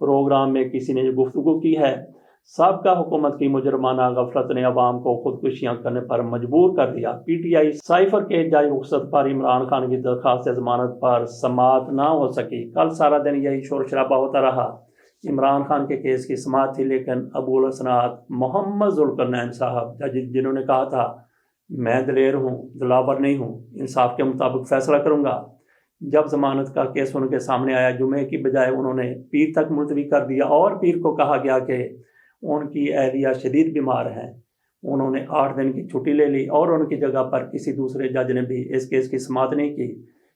Programme میں کسی نے گفتگو کی ہے۔ سابقہ حکومت کی مجرمانہ غفلت نے عوام کو خودکشیاں کرنے پر مجبور کر دیا۔ پی ٹی آئی سائفر کے جاری رخصت پر عمران خان کی درخواست ضمانت پر سماعت نہ ہو سکی۔ کل سارا دن یہی شور شرابہ ہوتا رہا۔ عمران خان کے کیس کی سماعت تھی، لیکن ابو الحسنات محمد ذوالقرنین صاحب جج جنہوں نے کہا تھا میں دلیر ہوں، دلاور نہیں ہوں، انصاف کے مطابق فیصلہ کروں گا، جب ضمانت کا کیس ان کے سامنے آیا جمعے کی بجائے انہوں نے پیر تک ملتوی کر دیا، اور پیر کو کہا گیا کہ ان کی اہلیہ شدید بیمار ہیں۔ انہوں نے 8 دن کی چھٹی لے لی اور ان کی جگہ پر کسی دوسرے جج نے بھی اس کیس کی سماعت نہیں کی۔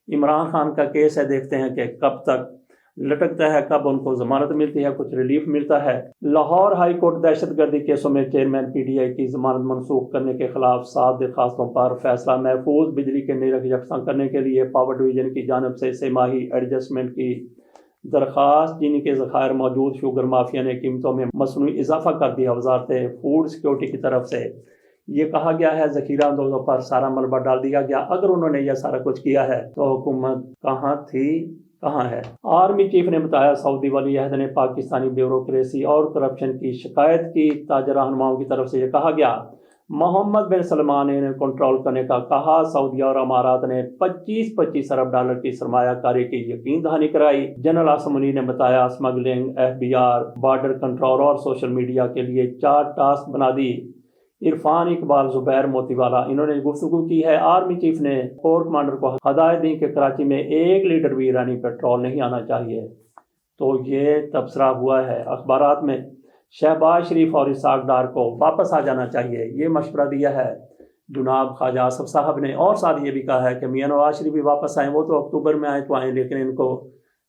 عمران خان کا کیس ہے، دیکھتے ہیں کہ کب تک لٹکتا ہے، کب ان کو ضمانت ملتی ہے، کچھ ریلیف ملتا ہے۔ لاہور ہائی کورٹ دہشت گردی کیسوں میں چیئرمین پی ٹی آئی کی ضمانت منسوخ کرنے کے خلاف 7 درخواستوں پر فیصلہ۔ محفوظ بجلی کے نرخ یکساں کرنے کے لیے پاور ڈویژن کی جانب سے 6 ماہی ایڈجسٹمنٹ کی درخواست۔ چینی کے ذخائر موجود، شوگر مافیا نے قیمتوں میں مصنوعی اضافہ کر دیا۔ وزارت فوڈ سیکورٹی کی طرف سے یہ کہا گیا ہے ذخیرہ اندوزوں پر سارا ملبہ ڈال دیا گیا۔ اگر انہوں نے یہ سارا کچھ کیا ہے تو حکومت کہاں تھی، کہاں ہے؟ آرمی چیف نے بتایا سعودی ولی عہد نے پاکستانی بیوروکریسی اور کرپشن کی شکایت کی۔ تاجر رہنماؤں کی طرف سے یہ کہا گیا محمد بن سلمان نے انہیں کنٹرول کرنے کا کہا۔ سعودیہ اور امارات نے 25 ارب ڈالر کی سرمایہ کاری کی یقین دہانی کرائی۔ جنرل عاصم منی نے بتایا اسمگلنگ، FBR، بارڈر کنٹرول اور سوشل میڈیا کے لیے 4 ٹاسک بنا دی۔ عرفان اقبال، زبیر موتی والا انہوں نے گفتگو کی ہے۔ آرمی چیف نے کور کمانڈر کو ہدایت دی کہ کراچی میں ایک لیٹر بھی ایرانی پیٹرول نہیں آنا چاہیے۔ تو یہ تبصرہ ہوا ہے اخبارات میں۔ شہباز شریف اور اسحاق ڈار کو واپس آ جانا چاہیے، یہ مشورہ دیا ہے جناب خواجہ آصف صاحب نے، اور ساتھ یہ بھی کہا ہے کہ میاں نواز شریف بھی واپس آئیں، وہ تو اکتوبر میں آئیں تو آئیں، لیکن ان کو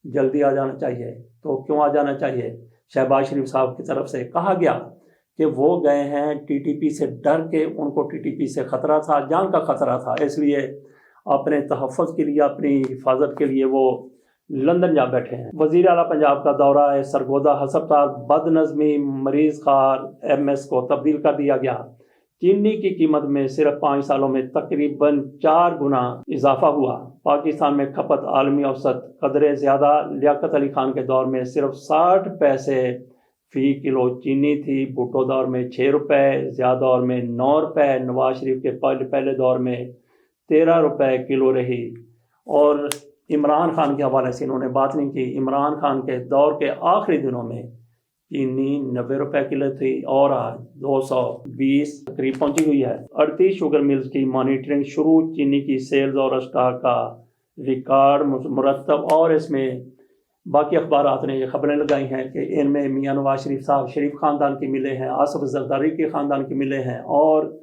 جلدی آ جانا چاہیے۔ تو کیوں آ جانا چاہیے؟ شہباز شریف صاحب کی طرف سے کہا گیا کہ وہ گئے ہیں ٹی ٹی پی سے ڈر کے، ان کو ٹی ٹی پی سے خطرہ تھا، جان کا خطرہ تھا، اس لیے اپنے تحفظ کے لیے، اپنی حفاظت کے لیے وہ لندن جا بیٹھے ہیں۔ وزیر اعلیٰ پنجاب کا دورہ ہے سرگودا ہسپتال، بد نظمی مریض خار MS کو تبدیل کر دیا گیا۔ چینی کی قیمت میں صرف 5 سالوں میں تقریباً 4 گنا اضافہ ہوا۔ پاکستان میں کھپت عالمی اوسط قدرے زیادہ۔ لیاقت علی خان کے دور میں صرف 60 پیسے فی کلو چینی تھی، بھٹو دور میں 6 روپے، ضیاء دور میں 9 روپے، نواز شریف کے پہلے دور میں 13 روپے کلو رہی۔ اور عمران خان کے حوالے سے انہوں نے بات نہیں کی۔ عمران خان کے دور کے آخری دنوں میں چینی 90 روپے کلو تھی اور آج 220 قریب پہنچی ہوئی ہے۔ 38 شوگر ملز کی مانیٹرنگ شروع۔ چینی کی سیلز اور اسٹاک کا ریکارڈ مرتب۔ اور اس میں باقی اخبارات نے یہ خبریں لگائی ہیں کہ ان میں میاں نواز شریف صاحب شریف خاندان کی ملیں ہیں، آصف زرداری کے خاندان کی ملیں ہیں، اور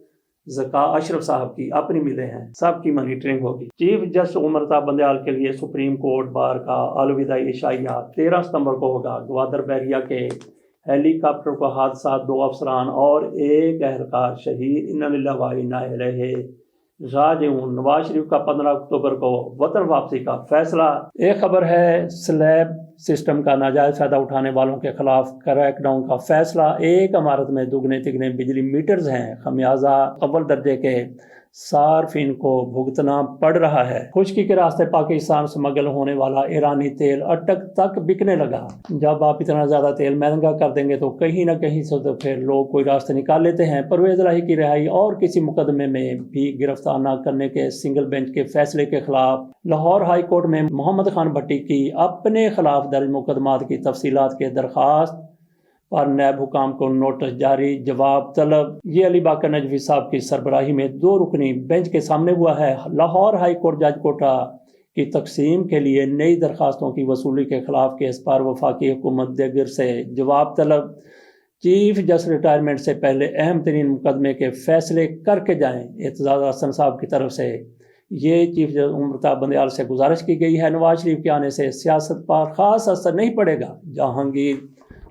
ذکا اشرف صاحب کی اپنی ملیں ہیں، سب کی مانیٹرنگ ہوگی۔ چیف جسٹس عمر تا بندیال کے لیے سپریم کورٹ بار کا الوداعی عشائیہ 13 ستمبر کو ہوگا۔ گوادر بحریہ کے ہیلی کاپٹر کو حادثات، 2 افسران اور 1 اہلکار شہید، انا للہ و انا الیہ راجعون۔ نواز شریف کا 15 اکتوبر کو وطن واپسی کا فیصلہ۔ ایک خبر ہے سلیب سسٹم کا ناجائز فائدہ اٹھانے والوں کے خلاف کریک ڈاؤن کا فیصلہ۔ ایک عمارت میں دگنے تگنے بجلی میٹرز ہیں، خمیازہ اول درجے کے صارفین کو بھگتنا پڑ رہا ہے۔ خشکی کے راستے پاکستان سمگل ہونے والا ایرانی تیل اٹک تک بکنے لگا۔ جب آپ اتنا زیادہ تیل مہنگا کر دیں گے تو کہیں نہ کہیں سے تو پھر لوگ کوئی راستے نکال لیتے ہیں۔ پرویز الہی کی رہائی اور کسی مقدمے میں بھی گرفتار نہ کرنے کے سنگل بینچ کے فیصلے کے خلاف لاہور ہائی کورٹ میں محمد خان بھٹی کی اپنے خلاف درج مقدمات کی تفصیلات کے درخواست پر نیب حکام کو نوٹس جاری، جواب طلب۔ یہ علی باقر نجوی صاحب کی سربراہی میں 2 رکنی بینچ کے سامنے ہوا ہے۔ لاہور ہائی کورٹ جج کوٹا کی تقسیم کے لیے نئی درخواستوں کی وصولی کے خلاف کیس پر وفاقی حکومت دیگر سے جواب طلب۔ چیف جسٹس ریٹائرمنٹ سے پہلے اہم ترین مقدمے کے فیصلے کر کے جائیں، اعتزاز احسن صاحب کی طرف سے یہ چیف جسٹس عمر تا بندیال سے گزارش کی گئی ہے۔ نواز شریف کے آنے سے سیاست پر خاص اثر نہیں پڑے گا، جہانگیر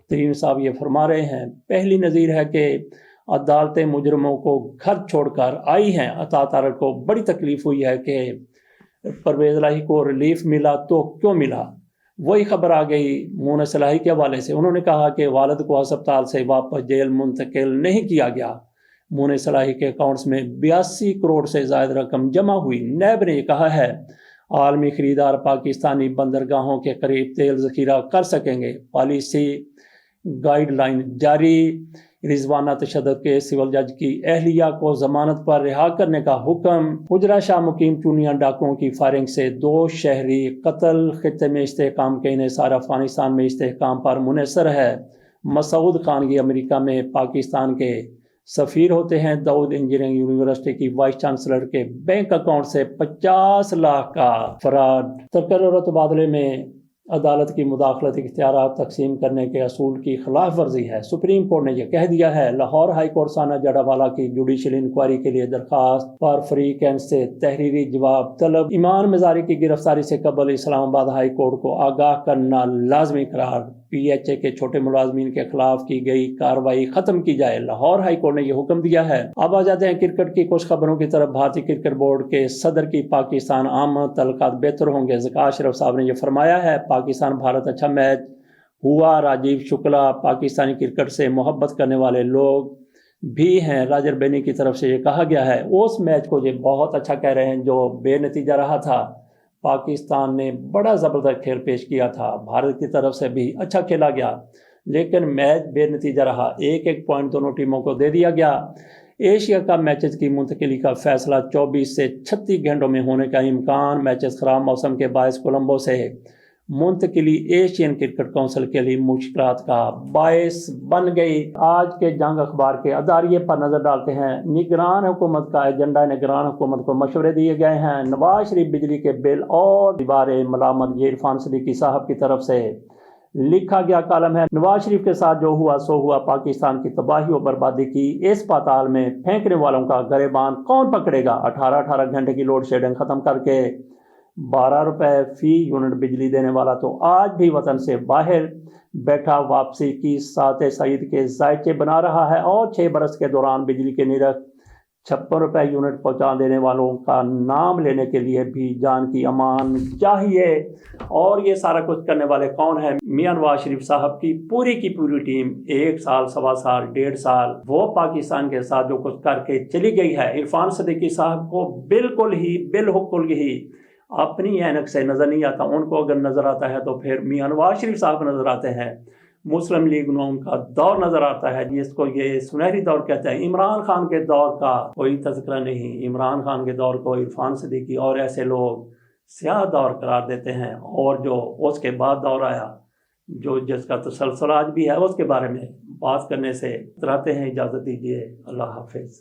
ترین صاحب یہ فرما رہے ہیں۔ پہلی نظیر ہے کہ عدالتیں مجرموں کو گھر چھوڑ کر آئی ہیں۔ عطا طارق کو بڑی تکلیف ہوئی ہے کہ پرویز الہی کو ریلیف ملا تو کیوں ملا؟ وہی خبر آ گئی مونس الہی کے حوالے سے۔ انہوں نے کہا کہ والد کو ہسپتال سے واپس جیل منتقل نہیں کیا گیا۔ مونس الہی کے اکاؤنٹس میں 82 کروڑ سے زائد رقم جمع ہوئی۔ نیب نے یہ کہا ہے عالمی خریدار پاکستانی بندرگاہوں کے قریب تیل ذخیرہ کر سکیں گے، پالیسی گائیڈ لائن جاری۔ رضوانہ تشدد کے سول جج کی اہلیہ کو ضمانت پر رہا کرنے کا حکم۔ حجرہ شاہ مقیم چونیاں ڈاکوؤں کی فائرنگ سے 2 شہری قتل۔ خطے میں استحکام کے انحصار افغانستان میں استحکام پر منحصر ہے۔ مسعود خانگی امریکہ میں پاکستان کے سفیر ہوتے ہیں۔ داؤد انجینئرنگ یونیورسٹی کی وائس چانسلر کے بینک اکاؤنٹ سے 50 لاکھ کا فراڈ۔ تقرر و تبادلے میں عدالت کی مداخلت اختیارات تقسیم کرنے کے اصول کی خلاف ورزی ہے، سپریم کورٹ نے یہ کہہ دیا ہے۔ لاہور ہائی کورٹ ثانیہ جڑاوالا کی جوڈیشل انکوائری کے لیے درخواست پر فری کینٹ سے تحریری جواب طلب۔ ایمان مزاری کی گرفتاری سے قبل اسلام آباد ہائی کورٹ کو آگاہ کرنا لازمی قرار۔ پی ایچ اے کے چھوٹے ملازمین کے خلاف کی گئی کارروائی ختم کی جائے، لاہور ہائی کورٹ نے یہ حکم دیا ہے۔ اب آ جاتے ہیں کرکٹ کی کچھ خبروں کی طرف۔ بھارتی کرکٹ بورڈ کے صدر کی پاکستان آمد، تعلقات بہتر ہوں گے، ذکا اشرف صاحب نے یہ فرمایا ہے۔ پاکستان بھارت اچھا میچ ہوا۔ راجیو شکلا پاکستانی کرکٹ سے محبت کرنے والے لوگ بھی ہیں، راجر بینی کی طرف سے یہ کہا گیا ہے۔ اس میچ کو یہ بہت اچھا کہہ رہے ہیں جو بے نتیجہ رہا تھا۔ پاکستان نے بڑا زبردست کھیل پیش کیا تھا، بھارت کی طرف سے بھی اچھا کھیلا گیا، لیکن میچ بے نتیجہ رہا۔ 1-1 پوائنٹ دونوں ٹیموں کو دے دیا گیا۔ ایشیا کپ میچز کی منتقلی کا فیصلہ 24 سے 36 گھنٹوں میں ہونے کا امکان۔ میچز خراب موسم کے باعث کولمبو سے منتقلی ایشین کرکٹ کونسل کے لیے مشکلات کا باعث بن گئی۔ آج کے جنگ اخبار کے اداریے پر نظر ڈالتے ہیں۔ نگران حکومت کا ایجنڈا۔ نگران حکومت کو مشورے دیے گئے ہیں۔ نواز شریف بجلی کے بل اور دیواریں ملامت، یہ عرفان صدیقی صاحب کی طرف سے لکھا گیا کالم ہے۔ نواز شریف کے ساتھ جو ہوا سو ہوا، پاکستان کی تباہی و بربادی کی اس پاتال میں پھینکنے والوں کا گریبان کون پکڑے گا؟ 18 گھنٹے کی لوڈ شیڈنگ ختم کر کے 12 روپے فی یونٹ بجلی دینے والا تو آج بھی وطن سے باہر بیٹھا واپسی کی سات سعید کے ذائقے بنا رہا ہے، اور 6 برس کے دوران بجلی کے نرخ 56 روپے یونٹ پہنچا دینے والوں کا نام لینے کے لیے بھی جان کی امان چاہیے۔ اور یہ سارا کچھ کرنے والے کون ہیں؟ میاں نواز شریف صاحب کی پوری ٹیم، 1 سال، 1.25 سال، 1.5 سال وہ پاکستان کے ساتھ جو کچھ کر کے چلی گئی ہے۔ عرفان صدیقی صاحب کو بالکل ہی اپنی اینک سے نظر نہیں آتا، ان کو اگر نظر آتا ہے تو پھر میاں نواز شریف صاحب نظر آتے ہیں۔ مسلم لیگ نون کا دور نظر آتا ہے، جس کو یہ سنہری دور کہتے ہیں۔ عمران خان کے دور کا کوئی تذکرہ نہیں۔ عمران خان کے دور کو عرفان صدیقی اور ایسے لوگ سیاہ دور قرار دیتے ہیں، اور جو اس کے بعد دور آیا جس کا تسلسل آج بھی ہے، اس کے بارے میں بات کرنے سے اتراتے ہیں۔ اجازت دیجیے، اللہ حافظ۔